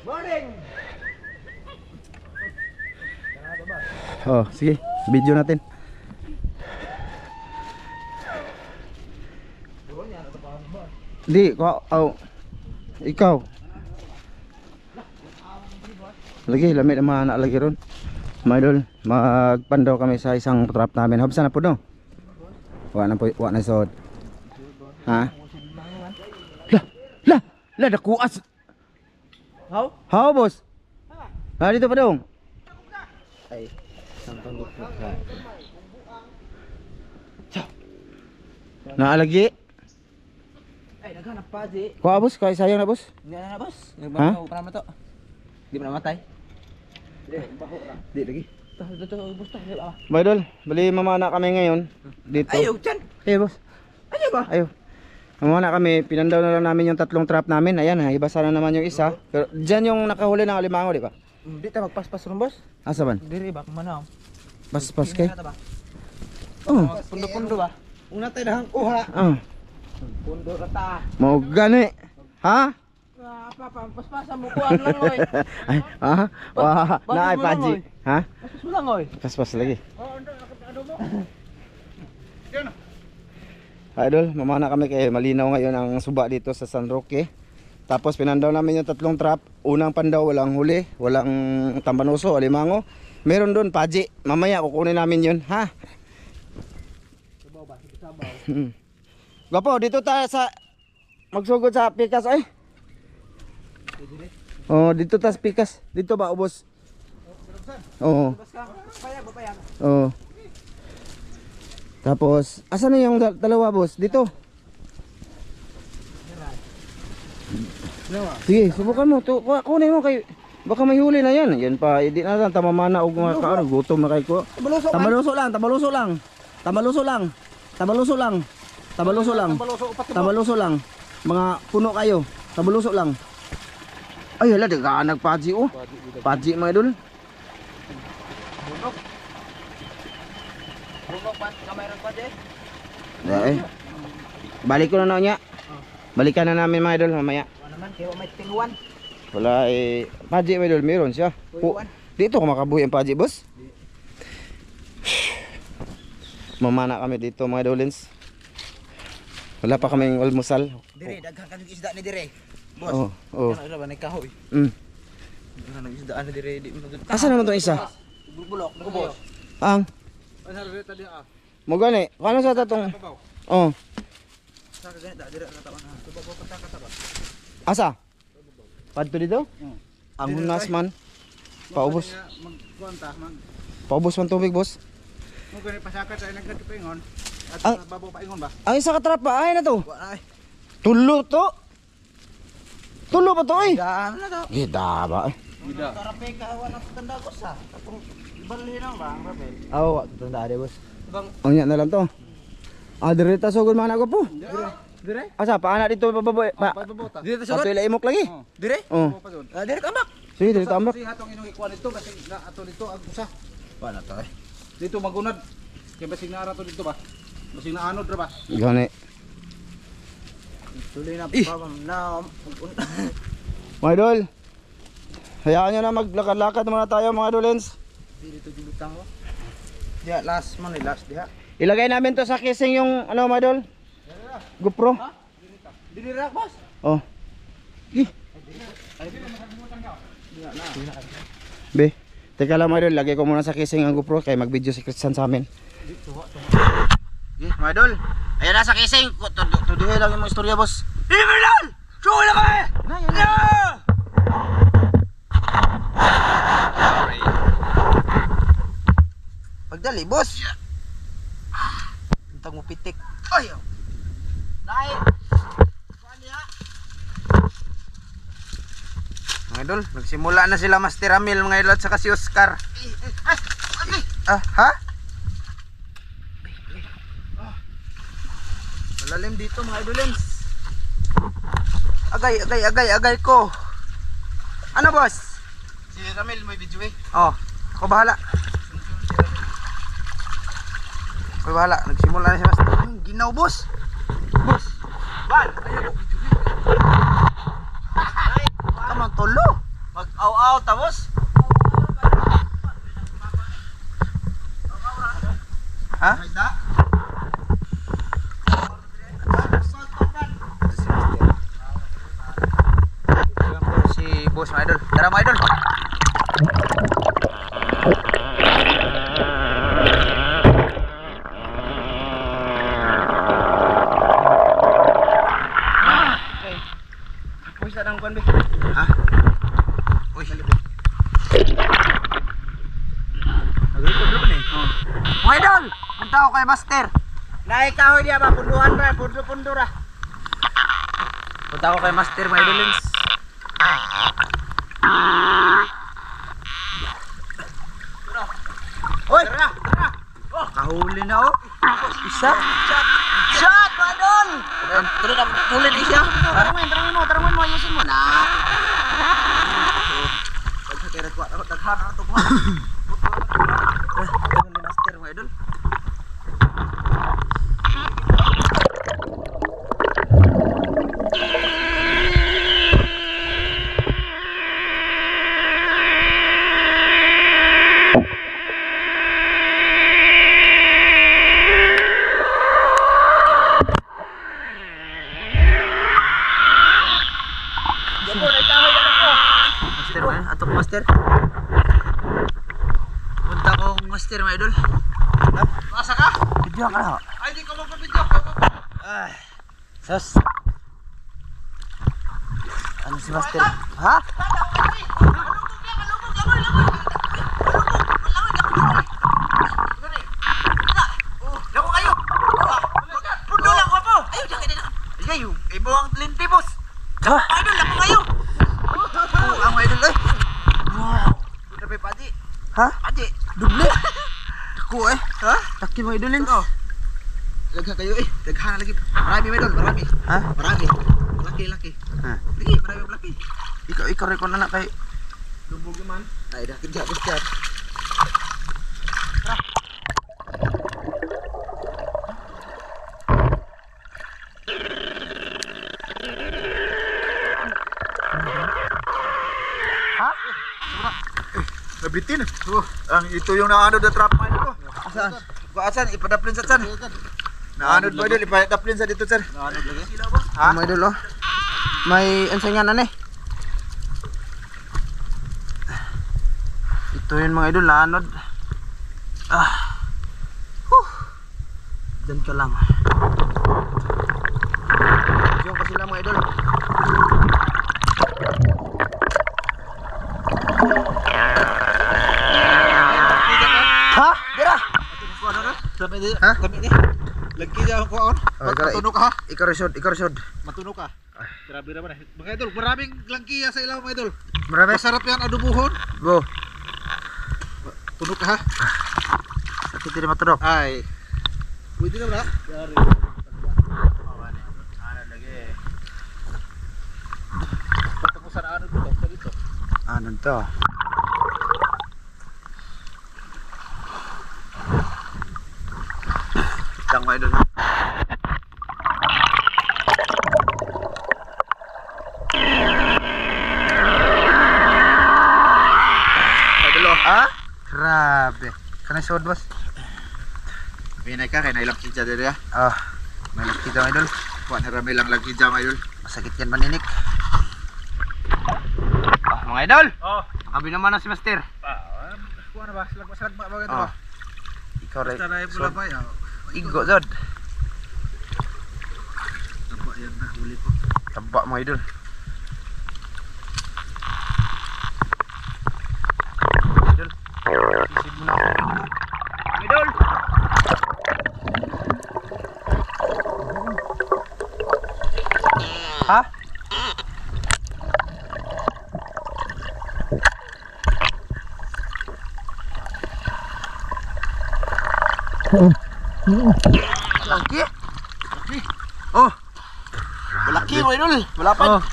Morning! Oh, sige, video natin. Di, ikaw. Lagi, lamit ang mga anak lagi ron. Mga idol, magpandaw kami sa isang trap namin. Habsan na po no? Wala na sod. Ha? La, dakuas. How, boss? Dito pa dong. Ay, sampang gupit ka. Naalagi. Ay, naghanap pa, di. Kuha, boss, kaya sayang na, boss. Hindi na, boss. Ha? Nagbaho pa naman to. Di ba namatay? Di, baho na. Di lagi. Ito, boss, tayo. Mga idol, bali mamana kami ngayon dito. Ayaw, dyan. Hey, boss. Ayaw ba? Ayaw. Mamana kami, pinandaw na lang namin yung 3 trap namin. Ayan, ibasa na naman yung isa. Pero dyan yung nakahuli ng alimango, di ba? Hindi tayo magpas-pas ron, boss. Asa man? Diri ba? Kumanaw. Pas kay. Oh. Pundo-pundo ba? Una tayo nahang kuha. Pundo rata. Mau gani. Ha? Papa, paspasan mo kuhaan lang, oy. Ay, ha? Wah, naay paji. Ha? Paspas mo lang, oy. Paspas lagi. Oh, ano mo? Idol, mamana kami kay malinaw ngayon ang suba dito sa San Roque. Tapos pinandaw namin yung 3 trap. Unang pandaw, walang huli, walang tambanuso, alimango. Meron doon paji. Mamaya kukunin namin yun, ha? Sabaw ba? Sabaw. Gapo, dito tayo sa magsugod sa pikas ay. Oh, dito tas pikas. Dito ba ubos? Oo. Payag. Oo. Tapos, asan na yung dalawa, boss? Dito. Sige, subukan mo. Kunin mo kay baka may huli na yan. Yan pa, hindi na lang tamamana og mga kaano, gutom na kay ko. Tambaluso lang. Mga puno kayo. Tabaluso lang. Ay, hala, nagpaji oh. Paji mga idol. Kamerang pa, di. Eh. Balik ko na niya. Balikan na namin mga idol mamaya. Ano naman, kaya may tinguan. Wala eh, paji mga idol, meron siya. Dito ko makabuhi ang paji, boss. Mamana kami dito mga idolins. Wala pa kaming almusal. Dire, daghan ka ng isda ni dire. Boss. Oh. Ano ba, nagkahoy. Daghan ng isda ni dire. Asa naman tong isa? Bulok, boss. Ang mo gani, kano sa tatong? Oh. Sa ganit da dire natawan ha. Tubaw pa ta kataba. Asa? Padto dito? Ang hunas man. Paubos. Magkonta man. Paubos man tubig, boss. Mo gani pasakat sa nagkat paingon. At babaw paingon ba? Ang isa ka trap pa, ay na to. Ay. Tulo to. Tulo pa to eh. Daan na to. Gida ba? Gida. Karape ka wala tanda ko sa. Tapos balhin lang ba ang papel? Oo, tanda ade, boss. Bang Anya na lang to. Direta sugod man ako po. dire? Asa paana dito pababoy pa. Dire Sa tuila imok lagi. Dire? Oh. Dire kambak. Sige, dito tambak. Si hatong inong ikuan dito basig na ato dito ang usa. Paano to eh? Dito magunad. Kaya basig na ara to dito ba? Basig na anod ra ba? Gani. Tuloy na pa na. Mga idol. Hayaan nyo na maglakad-lakad muna tayo mga idolens. Dito dulutang ko. Diha last man last diha. Ilagay namin to sa casing yung ano mga idol. GoPro. Ha? Dinira boss. Oh. Be, teka lang mga idol, lagay ko muna sa casing ang GoPro kaya mag-video si Christian sa amin. Mga idol, ayan na sa casing. Tuduhin lang yung mga istorya, boss. Imelal! Show na kami! Pagdali, boss. Tentang mo pitik. Ay! Nay! Kuan diha. Mga idol, nagsimula na sila Master Amil mga idol at saka si Oscar. Ha? Malalim dito mga idolens. Agay ko. Ano boss? Si Ramil may video eh. Oh, ako bahala. Ako bahala, nagsimula na si Master. Ginaw boss. Boss. Bal, ayaw ko video. Kamang tolo. Mag-aw-aw tapos. Ha? Si Boss mga idol. Tara mga idol. Uy, sarang kuan be. Ha? Uy, salibi. Nagrecord ba ni? Mga idol, punta ako kay Master. Naikahoy diya ba punduhan ba? Pundo-pundo ra. Punta ako kay Master mga idolins. Hoy! Tara! Oh, kahuli na oh. Isa. Shot, Madon! Tara na, huli na siya. Taraman mo, ayusin mo na. Pagkakira ko, ako taghan na ito po. Tara ni Master mga idol. Master man, atok Master. Punta kong Master mga idol. Asa ka? Video ka na. Ay, di ko magpa-video. Ay. Sus. Ano si Master? Ha? Lako kayo. Pundo lang ko po. Ayo, jangan dito. Ayo, ibo ang linti boss. Ha? Idol, lako kayo. Ang mga idol eh. Wow. Udah pa padi. Ha? Padi. Duble. Ako eh. Ha? Taki mga idolin. Lagha kayo eh. Lagha na lagi. Marami mga idol, marami. Ha? Marami. Laki. Ha? Lagi, marami laki. Ikaw rekon na kay lubog man. Ay, dah kerja bos cat. Nabitin. Ang ito yung naanod na trap mine ko. Saan? Asan? Ipadaplin sa saan? Naanod mo idol, ipadaplin sa dito sir. Naanod lagi? Ha? Mga idol oh. May ensengan na eh. Ito yun mga idol, naanod. Diyan ka lang. Diyan ka sila mga idol. Ha? Dira. Sampai di. Ha? Kami ni. Lagi dia ko on. Matunog ka ha. Ikaw resod. Matunog ka. Grabe naman eh. Mga idol, maraming langkiya sa ilaw mga idol. Marami. Masarap yan adubuhon. Go. Tunog ka ha. Sakit din matunog. Ay. Pwede na ba? Dari. Ano lagi. Patapusan ano dito. Ano to? Lang mga idol. Idol oh. Ha? Grabe. Kanay sod boss. Pinay ka kay nailang kidja diri ah. May lang kidja idol. Kuha na rami lang kidja mga idol. Masakit yan maninik. Mga idol. Nakabi naman na si Master. Kuha na ba? Slag ba ito ba? Ikaw rin. Basta na yung pula ba yan. Igo zod. Taba yan na huli po. Taba mga idol. Idol. Isip mo na. Idol. Ha? Laki? Laki? Oh! Malaki mo idol! Malapad!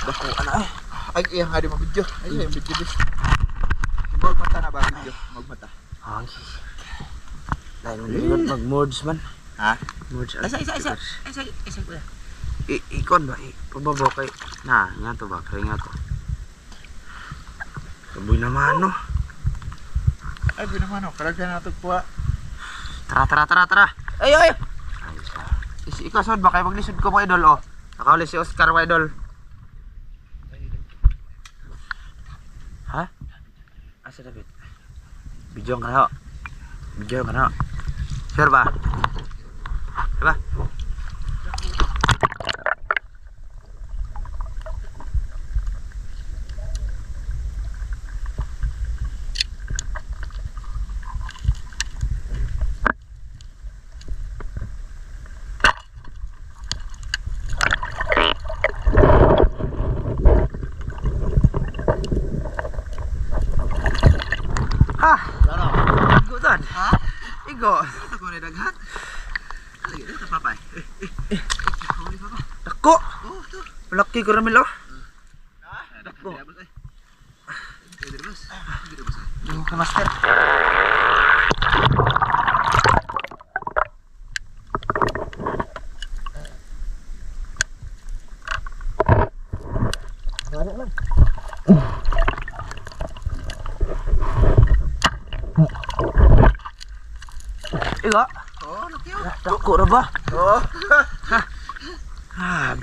Dako ana eh! Ay, iya nga di mabidyo! Ay, yung video dis! Magmata na ba video? Magmata? Ay! Dahil mo mag-mods man! Ha? Mods! Isa kuya! Ikon ba? Pababaw kay... Na, nga to ba? Kaya nga to. Saboy naman, no? Ay, naman oh. Karagyan natin po. Tara. Ay! Ay, ikaw sod ba? Kaya maglisod ko mo, idol, oh. Nakaulit si Oscar, mo, idol. Ha? Asa David? Video ka na, ho. Sure ba? Diba? Ha? Igo doon. Ha? Igo. Ito ko na daghan. Lagi dito papay. Dako. Oh, ito. Malaki ko ramil, oh. Dako. Yung ka, master. Igo. Oh, laki oh. Dako ra ba? Oh.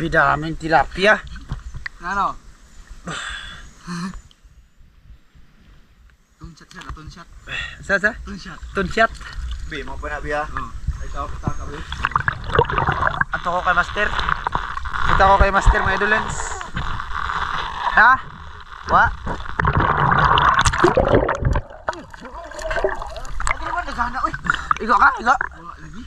Bidaming tilapia. Ano? Tunshot. Sa? Tunshot. Tunsyat. Bi, mo pa na biya. Ay, tao pa ka, bi. Ato ko kay master. Kita ko kay master, mga idolens. Ha? Wa? Ano naman, naghana, uy. Igo ka? Igo? Wala lagi.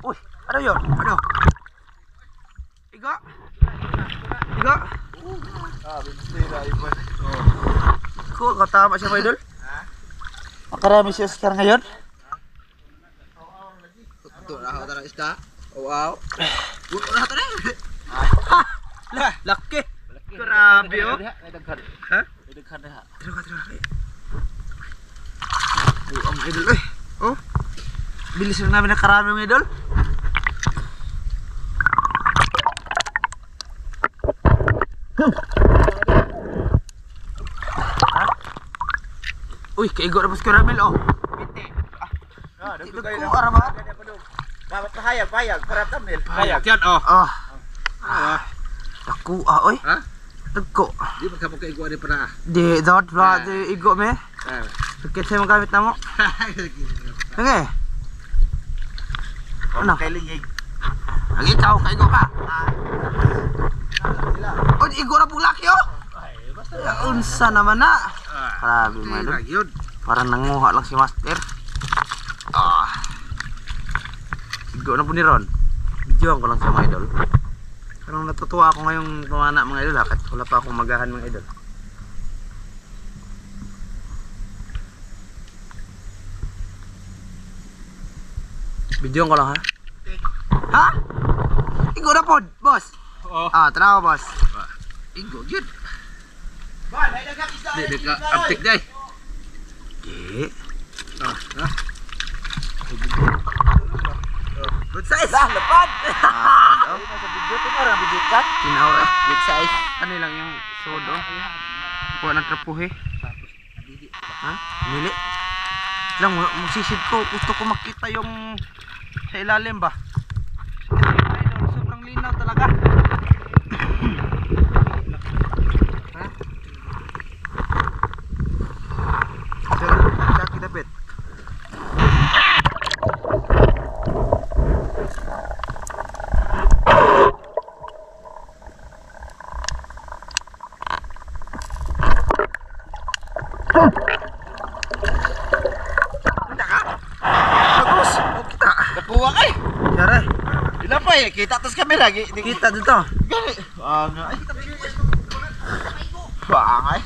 Uy, ano yun? Ano? Igo? Igo? Binstira, iban. Ko, katama siya, mga idol. Makarami si Oscar ngayon. Ito, rahaw ta ng isda. Wow. Buto na ito na. Laki. Grabe, oh. Ha? Daghan na ha. Tira ka. Ang idol, eh. Oh. Bilis lang namin nakarami, mga idol. Ha? Uy, kaigo na po si Caramel, oh. Ito ko, arama. Dapat pahayag, para thumbnail. Hayag yan, oh. Daku, oy. Ha? Daku. Di ba ka mo kaigwa ni para? Di, dapat ba, di igo, me. Ah. Sakit sa'yo magamit na mo. Sige. Ano? Kay lingig. Ang ikaw, kaigo ka. O, igo na pong laki, oh. Unsa naman na. Grabe, mga idol. Yun. Parang nanguha lang si master. Igo na po ni Ron. Videoan ko lang sa mga idol. Parang natutuwa ako ngayong pamana, mga idol, kahit wala pa akong magahan, mga idol. Videoan ko lang, ha? Ha? Igo na po, boss. Oo. Tara ko, boss. Igo, yun. Ba, may dagat isda. Di ka aptik day. Di. Ha? Good size. Lapad. Oh. Sa video to para video cut. Tinaura. Good size. Ano lang yung sodo? Kuha ng trapuhe. Ha? Mili? Lang, magsisid ko. Gusto ko makita yung sa ilalim ba? Kasi mga idol, sobrang linaw talaga. Ha? Pero, laki dapit. Bagus, oh kita. Nakuha kay. Yare, Ilan pa eh, kita tas kamera. kita dito. Gani. Ay. Bangay.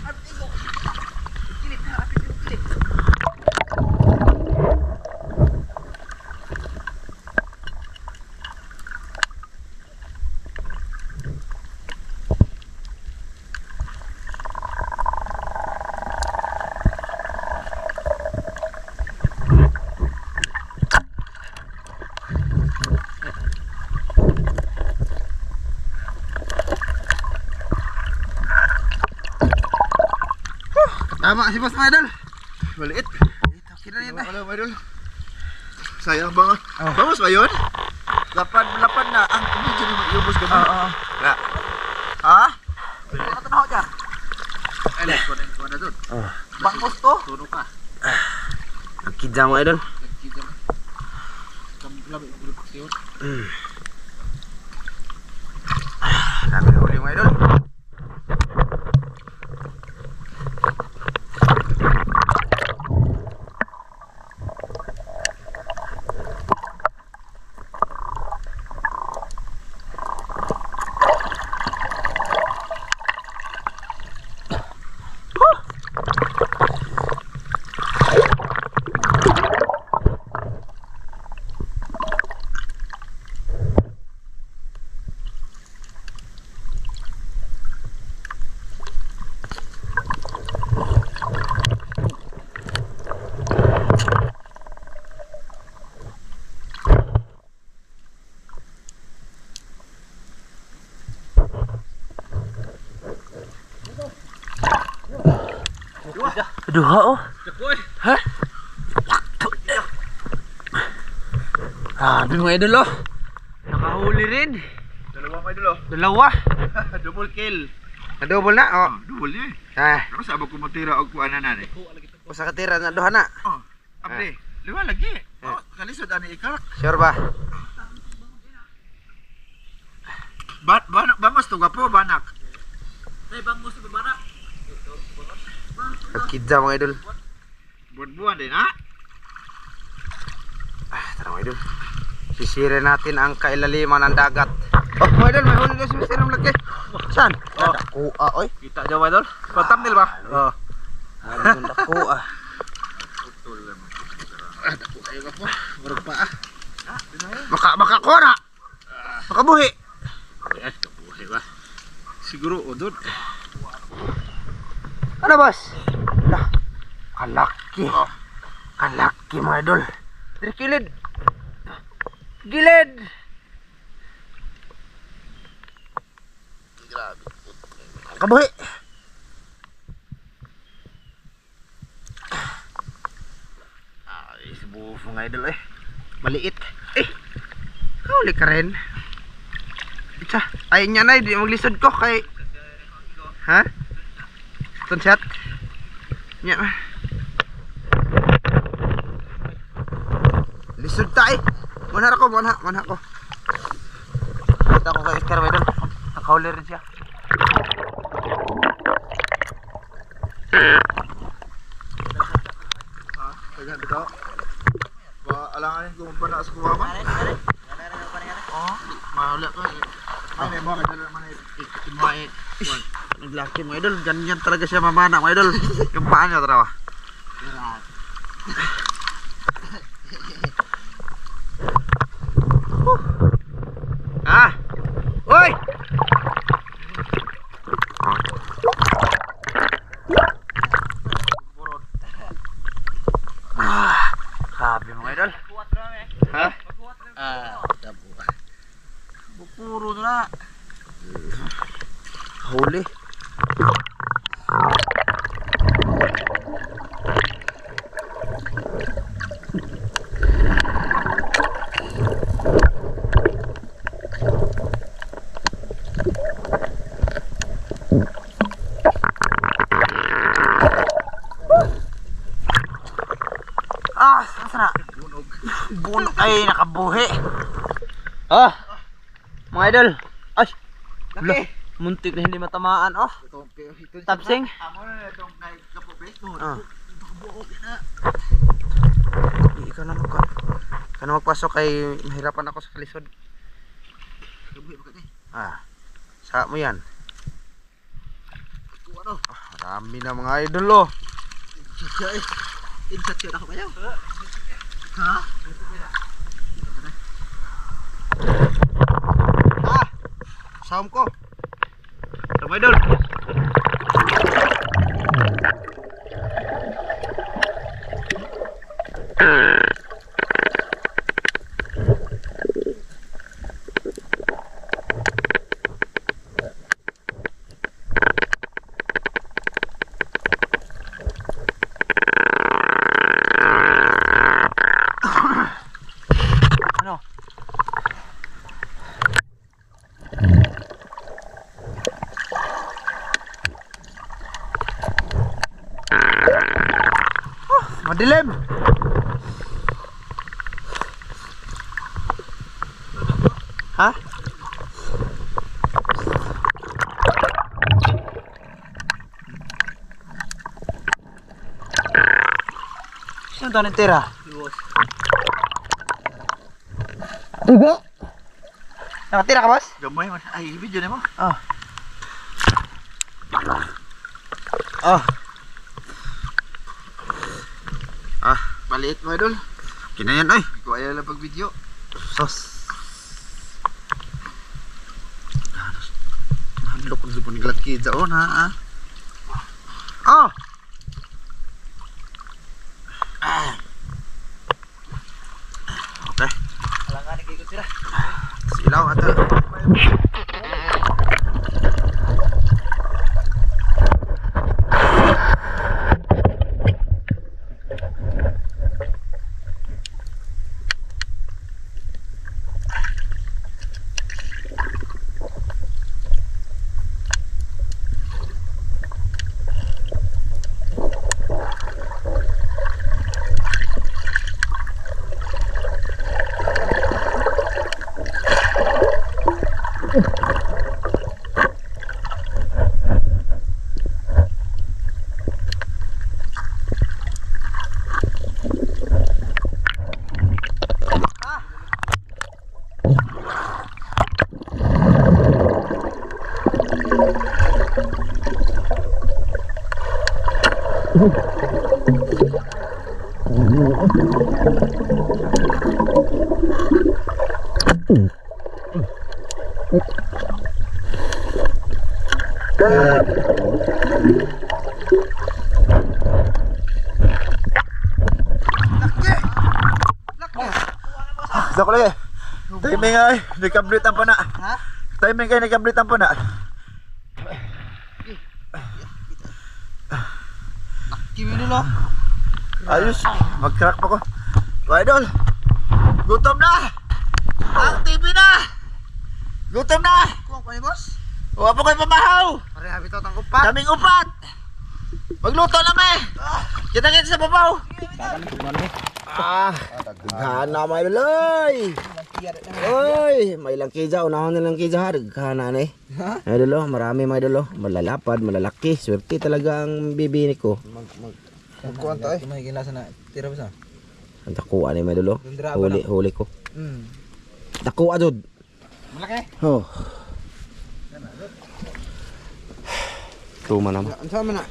Tama si boss mga idol. Maliit. Okay na yan. Ano mga idol? Sayang ba? Bawas ba yun? Lapad na. Ang medyo yubos ka ba? Oo. Ha? Ano ka tanaw dyan? Ay, kuha na doon. Bangkos to? Tuno ka. Nagkidya mga idol. Dami na huli mga idol. Duha oh. Ha? Ah, mga idol oh. Nakahuli rin. Dalawa mga idol oh. Dalawa. Double kill. Na-double na oh. Double eh. Ah, Pero sabag ko matira og kuana na ni. usa ka tira na duha na. Oh, abdi. Liwa lagi. Oh, kalisod ani ikak. Sure ba? Banak bangos to gapo banak. Nagkidya mga idol. Buwan-buwan din ha. Ah, tara mga idol. Sisirin natin ang kailaliman ng dagat. Oh, mga idol, may huli na si Mr. Laki. Saan? Oh. Kuha, oy. Kita aja mga idol. Thumbnail ba? Oh. Ano kuha? Dako kayo gapo. Murag pa ah. Makakuha na. Makabuhi. Ay, kabuhay ba? Siguro odod. Ano boss? Lah, kalaki. Kalaki mga idol. Dari kilid. Gilid. Grabe. Kabuhi. Ay, subuho mga idol eh. Maliit. Eh, huli ka rin. Isa. Ay, niya na, di maglisod ko kay... Ha? Tunshot? Nya. Lisod ta eh. Manha ko, manha ko. Kita ko kay Oscar Idol. Nakahuli rin siya. Kaya dito. Ba alangan ko pa na sa kuha ba? Oh, mahula ko. Ay, may mga kadala man ikimuha Naglaki mga idol. Ganyan talaga siya mamana mga idol. Yung paa niya tarawa. Ah! Uy! Sabi mga idol. Ha? dabo. Puro na. Huli. Ah, sasara. Bunog ay nakabuhi. Ah. Mga idol. Ay. Laki. Muntik na hindi matamaan oh. Tapsing. Amo na itong nagkapobe. Ah. Ikaw na magka. Kana magpasok kay mahirapan ako sa kalisod. Ah. Sa mo yan. Ano? Ah, marami na mga idol oh. Insert yun ako kayo. Ha? Ah. Saum ko. Sama idol. Madilim. Ha? Sino to nitira? Nakatira ka, boss? Gamay man. Ay, video na mo. Ah. Ah. Ah, maliit mo, idol. Kinayan, ay. Ikaw ayaw lang pag video. Sos. Nahadlok ko sa paniglak kidsa, oh, na, ah. Ah. Ah. Okay. Alangan, ikikot sila. Silaw, ata. Sa kulay. Timing ay, nagkablit ang pana. Ha? Timing kay nagkablit ang pana. Kimi nilo. Ayos, mag-crack pa ko. Idol. Gutom na. Ang TV na. Gutom na. Kuha pa ni boss. Kuha pa ko'y pamahaw. Pare habi to tang upat. Kaming upat. Magluto na me. Kita-kita sa babaw. Ah, gana may loy. Oy, may lang kija, unahon nilang kija, gana ni. Ay dolo, marami may dolo, malalapad, malalaki, swerte talaga ang bibi ni ko. Kuan to eh. May ginasa na tira ba sa? Ang takuha ni may dolo. Huli ko. Takuha jud. Malaki. Oh. Tuma naman. Unsa man na?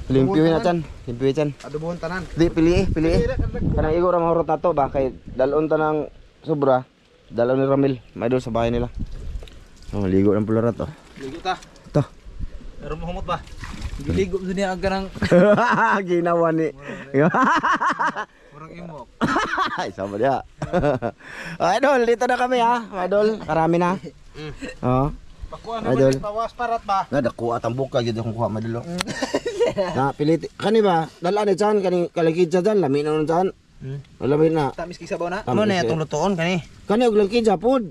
Limpyo na tan, limpyo tan. Adobohon tanan. Di pili. Kanang igo ra mahurot nato ba kay dalon tanang sobra. Dalon ni Ramil, may doon sa bahay nila. Oh, ligo ng pularat oh. Ligo ta. Ito. Pero mahumot ba? Ligo sa niya aga nang ginawa ni. Murang imok. Ay, sama dia. Idol, dito na kami ha. Idol, karami na. Oh. Pakuha na ba bawas parat ba? Nga dako at ang buka gyud akong kuha madalo. Na pilit kani ba? Dala ni chan kani kalagid sa dan lami na chan. Alam na. Tamis kisabaw na. Ano na Itong lutoon kani. Kani og langkidja pod.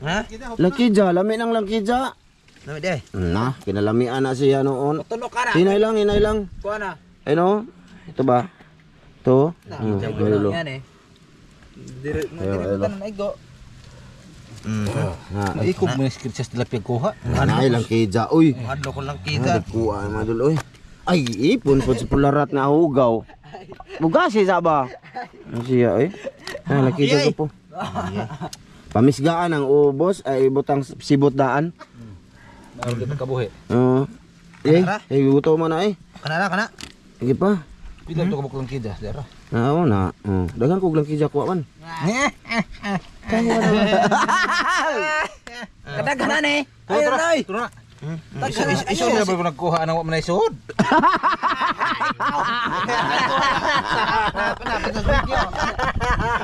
Ha? Langkidja, lami nang langkidja. Lami day. Na, kinalamian na siya noon. Tulo ka na. Hinay lang. Kuha na. Ay no. Ito ba? To. Madalo. Yan eh. Dire tanan ay go. Na, Ikaw mo na script sa tilapia kuha. Anay lang kidja. Uy. Hadlo ko lang kita. Kuha madalo oy. Ay, ipon pod sa pularat na hugaw. Bugas siya ba? Ano siya eh? Ah, nakita ko po. Pamisgaan ang ubos ay butang sibot daan. Ano di kabuhi? Oo. Guto mo na eh. Kana. Sige pa. Pila to kabuk lang kida, dera. Oo na. Dagan kog lang kidja kuha man. Kadaghanan eh. Ay, turo na. Iso na ba ko nagkuha ng manay suod?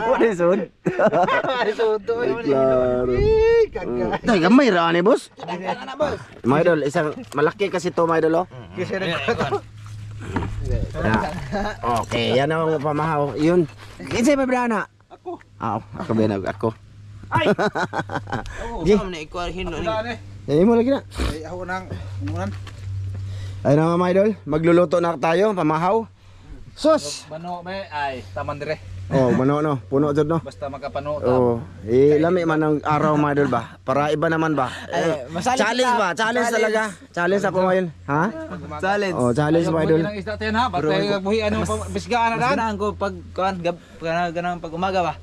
What is on? Klaro. Tay gamay ra ni boss. My idol, isang malaki kasi to my idol oh. Okay, yan ang pamahaw. Yun. Kinsay ba brana? Ako. Ako binag ako. Ay. Gi. Sa man ikaw hinlo ni. Yan mo lagi na. Ay ako nang umunan. Ayun na mga idol, magluluto na tayo, pamahaw. Sus! Bano may ay taman dire. Oh, mano no, puno jud no. Basta makapano Oh, lami man ang araw mga idol ba? Para iba naman ba? Challenge ba? Challenge talaga. Challenge ako ngayon. Ha? Challenge. Oh, challenge mga idol. Ng isda tayo ha. Batay buhi ano bisgaan na daan. Ganahan ko pag kuan ganang pag umaga ba.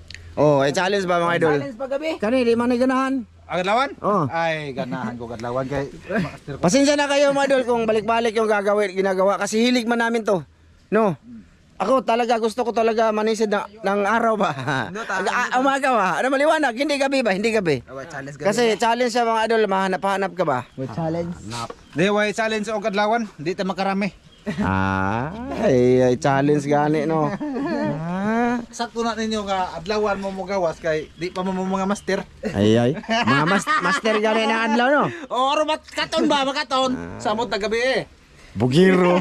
Oh, challenge ba mga idol? Challenge pag gabi. Kani di man ganahan. Aglawan? Oh. Ay ganahan ko kadlawan kay master ko. Pasensya na kayo mga idol kung balik-balik yung ginagawa kasi hilig man namin to. No. Ako talaga gusto ko talaga manisid ng araw ba. Umaga ba? Ano maliwanag? Hindi gabi ba? Hindi gabi. Challenge gabi. Kasi challenge sa mga idol, mahanap-hanap ka ba? Challenge. Di way challenge og kadlawan, di ta makarami. Ay, challenge gani no. Sakto na ninyo nga adlawan mo mo gawas kay di pa mo mga master. Ay. Mga master gani na adlaw no. O aro katon ba makaton? Samot na gabi eh. Bugiro.